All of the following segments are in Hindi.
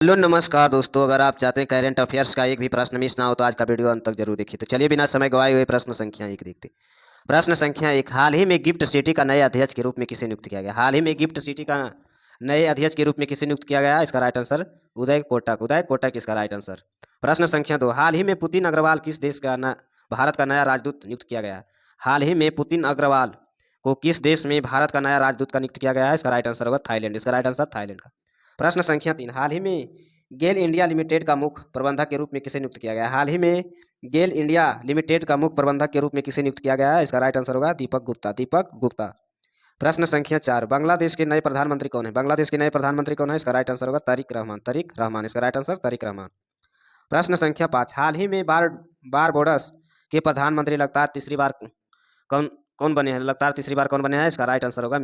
हेलो नमस्कार दोस्तों, अगर आप चाहते हैं करेंट अफेयर्स का एक भी प्रश्न मिस ना हो तो आज का वीडियो अंत तक जरूर देखिए। तो चलिए बिना समय गवाए हुए प्रश्न संख्या एक देखते हैं। प्रश्न संख्या एक, हाल ही में गिफ्ट सिटी का नए अध्यक्ष के रूप में किसे नियुक्त किया गया? हाल ही में गिफ्ट सिटी का नए अध्यक्ष के रूप में किसे नियुक्त किया गया? इसका राइट आंसर उदय कोटक। उदय कोटक इसका राइट आंसर। प्रश्न संख्या दो, हाल ही में पुतिन अग्रवाल किस देश का भारत का नया राजदूत नियुक्त किया गया? हाल ही में पुतिन अग्रवाल को किस देश में भारत का नया राजदूत का नियुक्त किया गया है? इसका राइट आंसर होगा थाईलैंड। इसका राइट आंसर थाईलैंड का। प्रश्न संख्या तीन, हाल ही में गेल इंडिया लिमिटेड का मुख्य प्रबंधक के रूप में किसे नियुक्त किया गया? हाल ही में गेल इंडिया लिमिटेड का मुख्य प्रबंधक के रूप में किसे नियुक्त किया गया है? इसका राइट आंसर होगा दीपक गुप्ता। दीपक गुप्ता। प्रश्न संख्या चार, बांग्लादेश के नए प्रधानमंत्री कौन है? बांग्लादेश के नए प्रधानमंत्री कौन है? इसका राइट आंसर होगा तारिक रहमान। तारिक रहमान इसका राइट आंसर तारिक रहमान। प्रश्न संख्या पाँच, हाल ही में बारबोडस के प्रधानमंत्री लगातार तीसरी बार कौन कौन बने हैं? लगातार तीसरी बार कौन बने हैं? इसका राइट आंसर होगा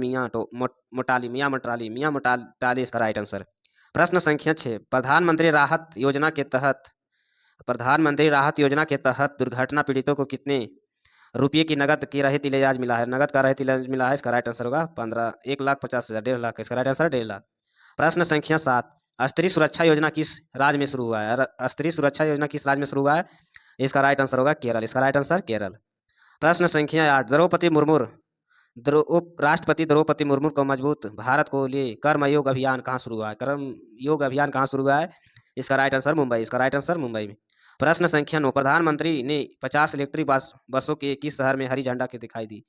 मोटाली मियां मोटाली मियां मोटाली इसका राइट आंसर। प्रश्न संख्या छः, प्रधानमंत्री राहत योजना के तहत दुर्घटना पीड़ितों को कितने रुपये की नगद की रहित इलाज मिला है? नगद का रहित इलाज मिला है। इसका राइट आंसर होगा 1,50,000 1,50,000 इसका राइट आंसर 1,50,000। प्रश्न संख्या सात, स्त्री सुरक्षा योजना किस राज्य में शुरू हुआ है? स्त्री सुरक्षा योजना किस राज्य में शुरू हुआ है? इसका राइट आंसर होगा केरल। इसका राइट आंसर केरल। प्रश्न संख्या आठ, राष्ट्रपति द्रौपदी मुर्मू को मजबूत भारत को लिए कर्मयोग अभियान कहाँ शुरू हुआ है? कर्मयोग अभियान कहाँ शुरू हुआ है? इसका राइट आंसर मुंबई। इसका राइट आंसर मुंबई में। प्रश्न संख्या नौ, प्रधानमंत्री ने 50 इलेक्ट्रिक बसों के किस शहर में हरी झंडा के दिखाई दी?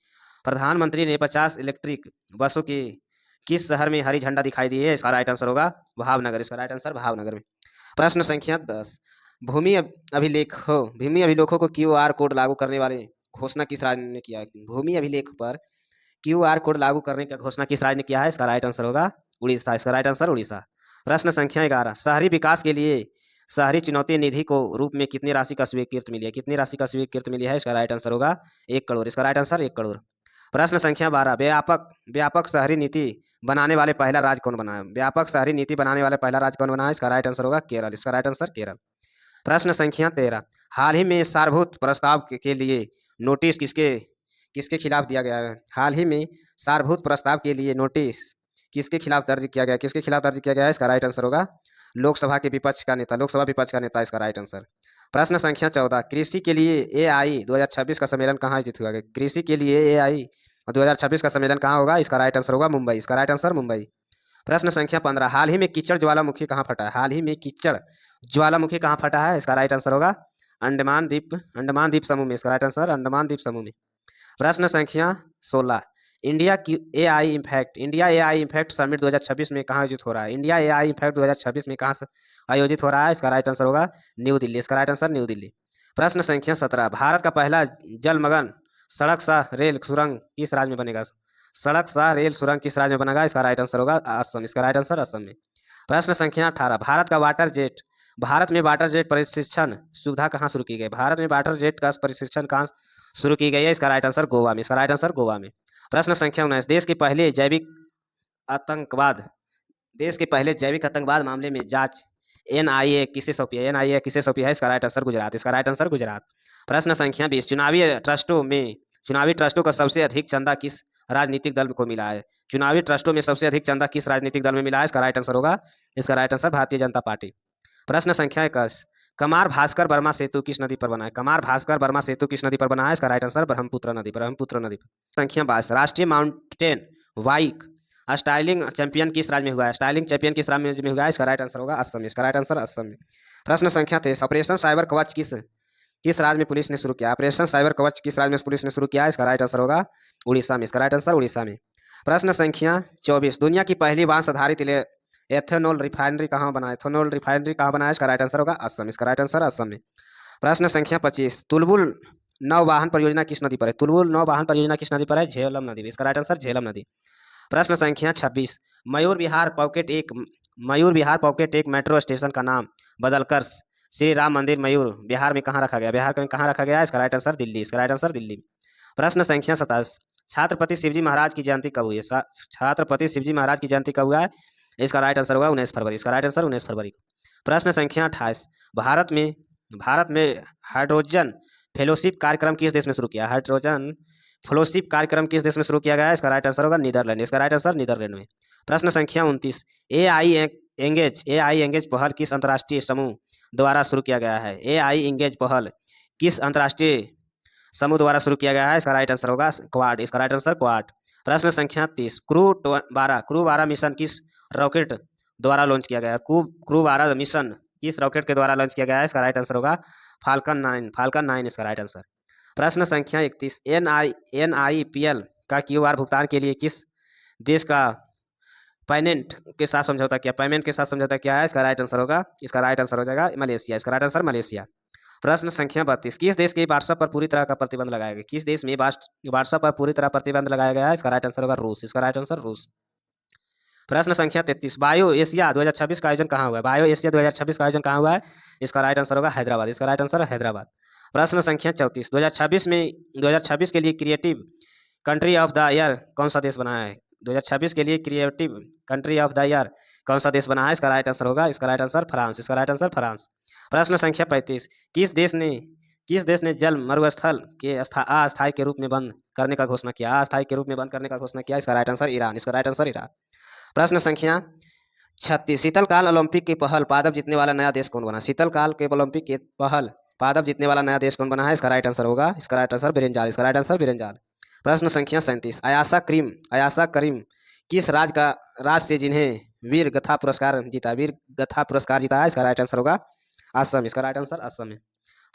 प्रधानमंत्री ने 50 इलेक्ट्रिक बसों के किस शहर में हरी झंडा दिखाई दी है? इसका राइट आंसर होगा भावनगर। इसका राइट आंसर भावनगर में। प्रश्न संख्या 10, भूमि अभिलेखों को QR कोड लागू करने वाले घोषणा किस राज्य ने किया है? भूमि अभिलेख पर QR कोड लागू करने का घोषणा किस राज्य ने किया है? इसका राइट आंसर होगा उड़ीसा। इसका राइट आंसर उड़ीसा। प्रश्न संख्या 11, शहरी विकास के लिए शहरी चुनौती निधि को रूप में कितनी राशि का स्वीकृति मिली है? कितनी राशि का स्वीकृति मिली है? इसका राइट आंसर होगा 1 करोड़। इसका राइट आंसर 1 करोड़। प्रश्न संख्या 12, व्यापक शहरी नीति बनाने वाले पहला राज्य कौन बना है? व्यापक शहरी नीति बनाने वाले पहला राज्य कौन बना है? इसका राइट आंसर होगा केरल। इसका राइट आंसर केरल। प्रश्न संख्या 13, हाल ही में सारभूत प्रस्ताव के लिए नोटिस किसके किसके खिलाफ दिया गया है? हाल ही में सारभूत प्रस्ताव के लिए नोटिस किसके खिलाफ दर्ज किया गया? किसके खिलाफ दर्ज किया गया है? इसका राइट आंसर होगा लोकसभा विपक्ष का नेता इसका राइट आंसर। प्रश्न संख्या 14, कृषि के लिए AI 2026 का सम्मेलन कहाँ आयोजित हुआ? कृषि के लिए AI 2026 का सम्मेलन कहाँ होगा? इसका राइट आंसर होगा मुंबई। इसका राइट आंसर मुंबई। प्रश्न संख्या 15, हाल ही में कीचड़ ज्वालामुखी कहाँ फटा है? हाल ही में कीचड़ ज्वालामुखी कहाँ फटा है? इसका राइट आंसर होगा अंडमान द्वीप समूह में। इसका राइट आंसर अंडमान द्वीप समूह में। प्रश्न संख्या 16, इंडिया AI इम्पैक्ट समिट 2026 में कहाँ आयोजित हो रहा है? इंडिया AI इम्पैक्ट 2026 में कहाँ आयोजित हो रहा है? इसका राइट आंसर होगा न्यू दिल्ली। इसका राइट आंसर न्यू दिल्ली। प्रश्न संख्या 17, भारत का पहला जलमग्न सड़क सह रेल सुरंग किस राज्य में बनेगा? सड़क सह रेल सुरंग किस राज्य में बनेगा? इसका राइट आंसर होगा असम। इसका राइट आंसर असम में। प्रश्न संख्या 18, भारत में वाटर जेट प्रशिक्षण सुविधा कहाँ शुरू की गई? भारत में वाटर जेट का प्रशिक्षण कहाँ शुरू की गई है? इसका राइट आंसर गोवा में। इसका राइट आंसर गोवा में। प्रश्न संख्या 19, देश के पहले जैविक आतंकवाद मामले में जांच NIA किसे सौंपी है? NIA किसे सौंपी है? इसका राइट आंसर गुजरात। इसका राइट आंसर गुजरात। प्रश्न संख्या 20, चुनावी ट्रस्टों का सबसे अधिक चंदा किस राजनीतिक दल को मिला है? चुनावी ट्रस्टों में सबसे अधिक चंदा किस राजनीतिक दल में मिला है? इसका राइट आंसर होगा भारतीय जनता पार्टी। प्रश्न संख्या 21, कमार भास्कर वर्मा सेतु किस नदी पर बना है? कमार भास्कर वर्मा सेतु किस नदी पर बना है? इसका राइट आंसर ब्रह्मपुत्र नदी पर। संख्या 22, राष्ट्रीय माउंटेन बाइक स्टाइलिंग चैंपियन किस राज्य में हुआ है? स्टाइलिंग चैंपियन किस राज्य में हुआ है? इसका राइट आंसर होगा असम। इसका राइट आंसर असम में। प्रश्न संख्या 23, ऑपरेशन साइबर कवच किस राज्य में पुलिस ने शुरू किया? ऑपरेशन साइबर कवच किस राज्य में पुलिस ने शुरू किया? इसका राइट आंसर होगा उड़ीसा में। इसका राइट आंसर उड़ीसा में। प्रश्न संख्या 24, दुनिया की पहली बांस आधारित एथेनॉल रिफाइनरी कहाँ बना है? इसका राइट आंसर होगा असम। इसका राइट आंसर असम में। प्रश्न संख्या 25, तुलबुल नौवाहन परियोजना किस नदी पर है? तुलबुल नौवाहन परियोजना किस नदी पर है? झेलम नदी में। इसका राइट आंसर झेलम नदी। प्रश्न संख्या 26, मयूर विहार पॉकेट एक मेट्रो स्टेशन का नाम बदलकर श्री राम मंदिर मयूर बिहार में कहाँ रखा गया? बिहार में कहाँ रखा गया? इसका राइट आंसर दिल्ली। इसका राइट आंसर दिल्ली। प्रश्न संख्या 27, छत्रपति शिवजी महाराज की जयंती कब हुई है? छत्रपति शिवजी महाराज की जयंती कब हुआ है? इसका राइट आंसर होगा 19 फरवरी। इसका राइट आंसर 19 फरवरी को। प्रश्न संख्या 28, भारत में हाइड्रोजन फेलोशिप कार्यक्रम किस देश में शुरू किया? हाइड्रोजन फेलोशिप कार्यक्रम किस देश में शुरू किया गया है? इसका राइट आंसर होगा नीदरलैंड। इसका राइट आंसर नीदरलैंड में। प्रश्न संख्या 29, AI एंगेज पहल किस अंतर्राष्ट्रीय समूह द्वारा शुरू किया गया है? AI एंगेज पहल किस अंतर्राष्ट्रीय समूह द्वारा शुरू किया गया है? इसका राइट आंसर होगा क्वाड। इसका राइट आंसर क्वाड। प्रश्न संख्या 30, क्रू 12 मिशन किस रॉकेट द्वारा लॉन्च किया गया है? क्रू 12 मिशन किस रॉकेट के द्वारा लॉन्च किया गया है? इसका राइट आंसर होगा फाल्कन 9 इसका राइट आंसर। प्रश्न संख्या 31, NIPL का QR भुगतान के लिए किस देश का पेमेंट के साथ समझौता किया है? इसका राइट आंसर होगा, इसका राइट आंसर हो जाएगा मलेशिया। इसका राइट आंसर मलेशिया। प्रश्न संख्या 32, किस देश के व्हाट्सएप पर पूरी तरह का प्रतिबंध लगाया गया? किस देश में व्हाट्सएप पर पूरी तरह प्रतिबंध लगाया गया है? इसका राइट आंसर होगा रूस। इसका राइट आंसर रूस। प्रश्न संख्या 33, बायो एशिया 2026 का आयोजन कहाँ हुआ है? बायो एशिया 2026 का आयोजन कहाँ हुआ है? इसका राइट आंसर होगा हैदराबाद। इसका राइट आंसर है हैदराबाद। प्रश्न संख्या 34, 2026 के लिए creative country of the year कौन सा देश बना है? 2026 के लिए creative country of the year कौन सा देश बना है? इसका राइट आंसर होगा, इसका राइट आंसर फ्रांस। इसका राइट आंसर फ्रांस। प्रश्न संख्या 35, किस देश ने जल मरुस्थल के अस्थायी के रूप में बंद करने का घोषणा किया? अस्थायी के रूप में बंद करने का घोषणा किया। इसका राइट आंसर ईरान। इसका राइट आंसर ईरान। प्रश्न संख्या 36, शीतलकाल ओलंपिक की पहल पादप जीतने वाला नया देश कौन बना? शीतलकाल के ओलंपिक की पहल पादप जीतने वाला नया देश कौन बना है? इसका राइट आंसर होगा, इसका राइट आंसर ब्रिंजाल। इसका राइट आंसर ब्रिंजाल। प्रश्न संख्या 37, अयासा करीम किस राज्य से जिन्हें वीर गथा पुरस्कार जीता है? इसका राइट आंसर होगा असम। इसका राइट आंसर असम है।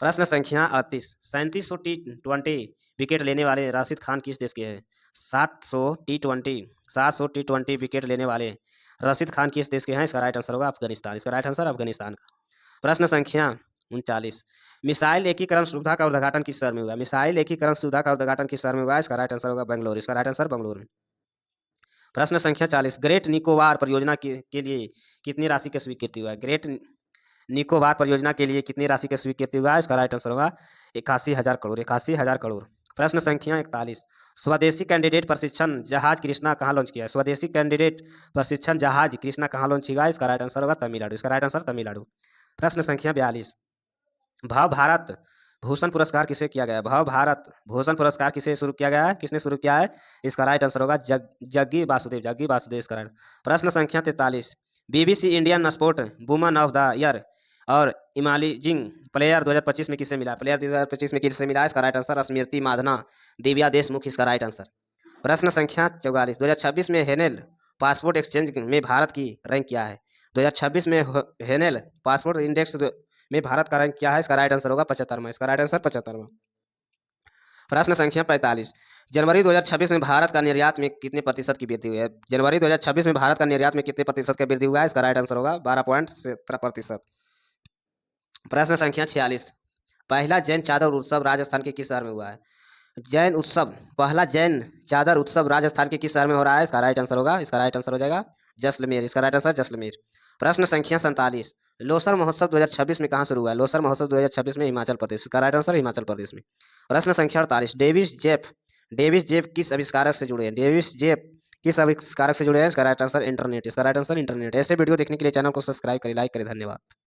प्रश्न संख्या 38, 3700 T20 विकेट लेने वाले राशिद खान किस देश के हैं? 700 T20 विकेट लेने वाले राशिद खान किस देश के हैं? इसका राइट आंसर होगा अफगानिस्तान। इसका राइट आंसर अफगानिस्तान का। प्रश्न संख्या 39, मिसाइल एकीकरण सुविधा का उद्घाटन किस शहर में हुआ? मिसाइल एकीकरण सुविधा का उद्घाटन किस शहर में हुआ? इसका राइट आंसर होगा बेंगलोर। इसका राइट आंसर बेंगलोर में। प्रश्न संख्या 40, ग्रेट निकोबार परियोजना के लिए कितनी राशि की स्वीकृति हुआ है? ग्रेट निकोबार परियोजना के लिए कितनी राशि की स्वीकृति हुआ है? इसका राइट आंसर होगा 81,000 करोड़। 81,000 करोड़। प्रश्न संख्या 41, स्वदेशी कैंडिडेट प्रशिक्षण जहाज कृष्णा कहाँ लॉन्च किया है? स्वदेशी कैंडिडेट प्रशिक्षण जहाज कृष्णा कहाँ लॉन्च किया है? इसका राइट आंसर होगा तमिलनाडु। इसका राइट आंसर तमिलनाडु। प्रश्न संख्या 42, भाव भारत भूषण पुरस्कार किसे किया गया है? भाव भारत भूषण पुरस्कार किसे शुरू किया गया है? किसने शुरू किया है? इसका राइट आंसर होगा जग्गी वासुदेव इसका राइट। प्रश्न संख्या 43, BBC Indian sport woman of the year और इमर्जिंग प्लेयर 2025 में किसे मिला? प्लेयर 2025 में किसे मिला? इसका राइट आंसर स्मृति माधना, दिव्या देशमुख। इसका राइट आंसर। प्रश्न संख्या 44, 2026 में हेनेल पासपोर्ट एक्सचेंज में भारत की रैंक क्या है? 2026 में हेनेल पासपोर्ट इंडेक्स में भारत का रैंक क्या है? इसका राइट आंसर होगा 75वां। इसका राइट आंसर 75वां। प्रश्न संख्या 45, जनवरी 2026 में भारत का निर्यात में कितने प्रतिशत की वृद्धि हुई है? जनवरी 2026 में भारत का निर्यात में कितने प्रतिशत की वृद्धि हुआ है? इसका राइट आंसर होगा 12.17%। प्रश्न संख्या 46, पहला जैन चादर उत्सव राजस्थान के किस शहर में हुआ है? पहला जैन चादर उत्सव राजस्थान के किस शहर में हो रहा है? इसका राइट आंसर होगा, इसका राइट आंसर हो जाएगा जैसलमेर। इसका राइट आंसर जैसलमेर। प्रश्न संख्या 47, लोसर महोत्सव 2026 में कहाँ शुरू हुआ है? लोसर महोत्सव 2026 में हिमाचल प्रदेश। इसका राइट आंसर हिमाचल प्रदेश में। प्रश्न संख्या 48, डेविस जेफ किस आविष्कारक से जुड़े हैं? डेविस जेफ किस आविष्कारक से जुड़े हैं? इसका राइट आंसर इंटरनेट। इसका राइट आंसर इंटरनेट। ऐसे वीडियो देखने के लिए चैनल को सब्सक्राइब करें, लाइक करें। धन्यवाद।